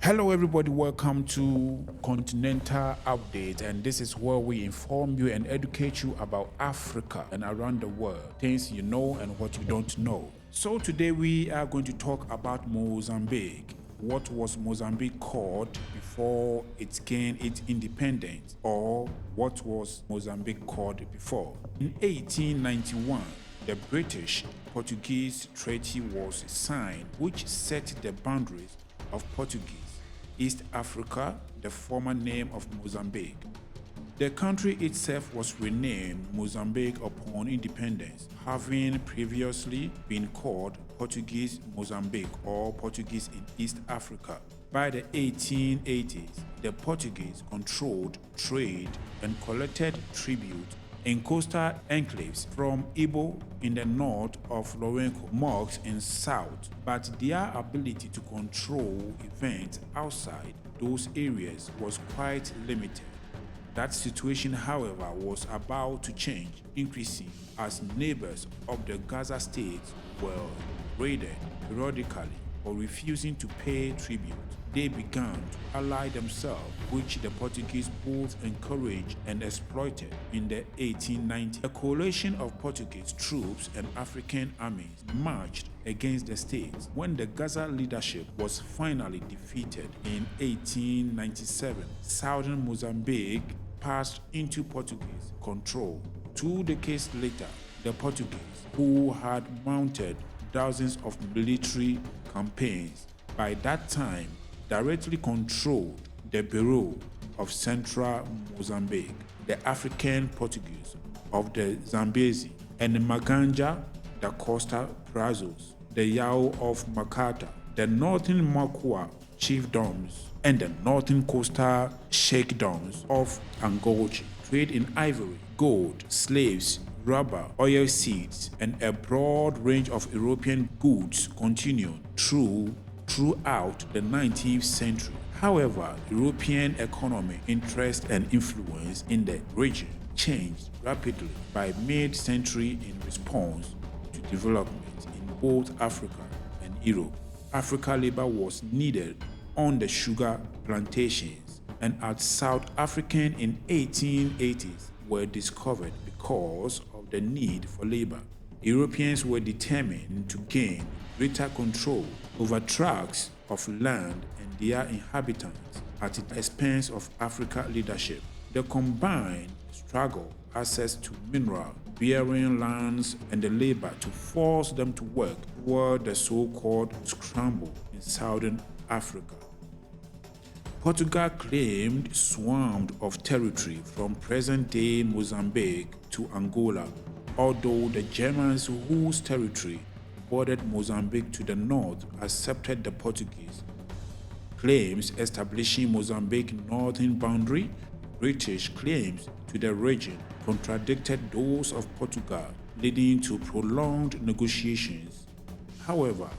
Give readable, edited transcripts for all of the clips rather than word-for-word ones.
Hello, everybody. Welcome to Continental Update, and this is where we inform you and educate you about Africa and around the world, things you know and what you don't know. So, today we are going to talk about Mozambique. What was Mozambique called before it gained its independence, or what was Mozambique called before? In 1891, the British-Portuguese Treaty was signed, which set the boundaries of Portuguese East Africa, the former name of Mozambique. The country itself was renamed Mozambique upon independence, having previously been called Portuguese Mozambique or Portuguese in East Africa. By the 1880s, the Portuguese controlled trade and collected tribute in coastal enclaves from Ibo in the north of Lourenço, Marx in south, but their ability to control events outside those areas was quite limited. That situation, however, was about to change, increasing as neighbors of the Gaza states were raided periodically for refusing to pay tribute. They began to ally themselves, which the Portuguese both encouraged and exploited. In the 1890s, a coalition of Portuguese troops and African armies marched against the states. When the Gaza leadership was finally defeated in 1897, southern Mozambique passed into Portuguese control. 2 decades later, the Portuguese, who had mounted dozens of military campaigns, by that time directly controlled the Bureau of Central Mozambique, the African Portuguese of the Zambezi, and the Maganja da Costa Brazos, the Yao of Makata, the Northern Makua chiefdoms, and the Northern Coastal sheikdoms of Angoche. Trade in ivory, gold, slaves, rubber, oil seeds, and a broad range of European goods continued throughout the 19th century. However, European economic interest and influence in the region changed rapidly by mid-century in response to development in both Africa and Europe. Africa labor was needed on the sugar plantations, and at South African in 1880s were discovered because of the need for labor. Europeans were determined to gain greater control over tracts of land and their inhabitants at the expense of Africa leadership. The combined struggle, access to mineral-bearing lands and the labor to force them to work toward the so-called scramble in southern Africa. Portugal claimed swamped of territory from present-day Mozambique to Angola, although the Germans, whose territory bordered Mozambique to the north, accepted the Portuguese claims establishing Mozambique's northern boundary. British claims to the region contradicted those of Portugal, leading to prolonged negotiations. However,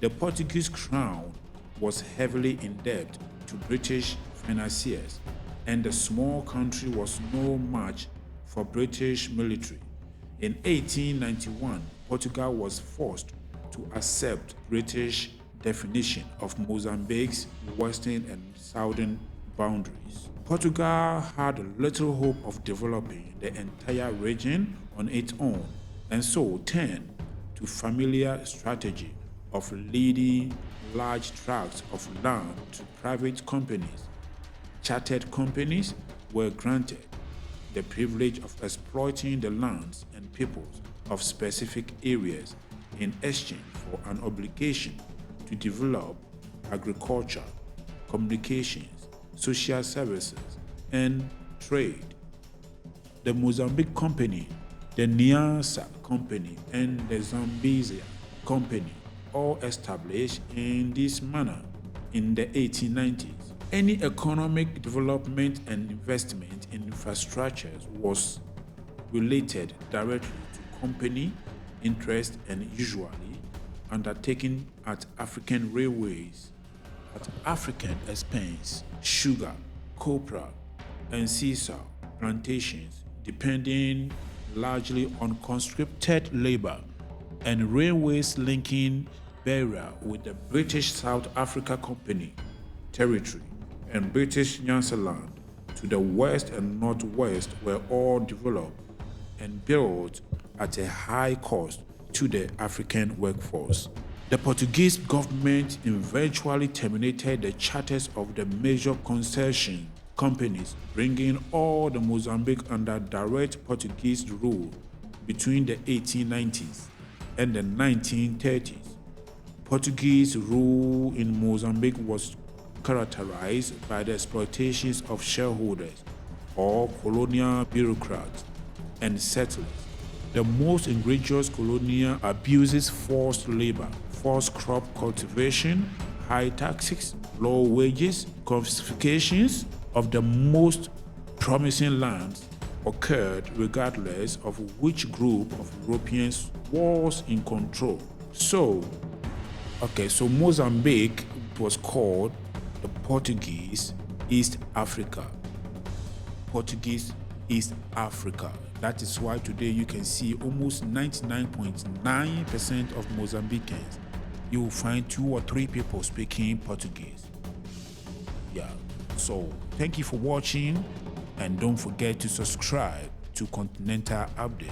the Portuguese crown was heavily in debt to British financiers, and the small country was no match for British military. In 1891, Portugal was forced to accept British definition of Mozambique's western and southern boundaries. Portugal had little hope of developing the entire region on its own, and so turned to familiar strategy of leading large tracts of land to private companies. Chartered companies were granted the privilege of exploiting the lands and peoples of specific areas in exchange for an obligation to develop agriculture, communications, social services, and trade. The Mozambique Company, the Niassa Company, and the Zambezia Company all established in this manner in the 1890s. Any economic development and investment in infrastructures was related directly to company interest and usually undertaken at African railways at African expense. Sugar, copra, and sisal plantations depending largely on conscripted labor, and railways linking Beira with the British South Africa Company territory and British Nyasaland to the west and northwest were all developed and built at a high cost to the African workforce. The Portuguese government eventually terminated the charters of the major concession companies, bringing all the Mozambique under direct Portuguese rule between the 1890s and the 1930s. Portuguese rule in Mozambique was characterized by the exploitations of shareholders or colonial bureaucrats and settlers. The most egregious colonial abuses: forced labor, forced crop cultivation, high taxes, low wages, confiscations of the most promising lands occurred regardless of which group of Europeans was in control. So Mozambique was called the Portuguese East Africa. Portuguese East Africa. That is why today you can see almost 99.9% of Mozambicans, you will find 2 or 3 people speaking Portuguese. Yeah, so thank you for watching, and don't forget to subscribe to continentaL Update.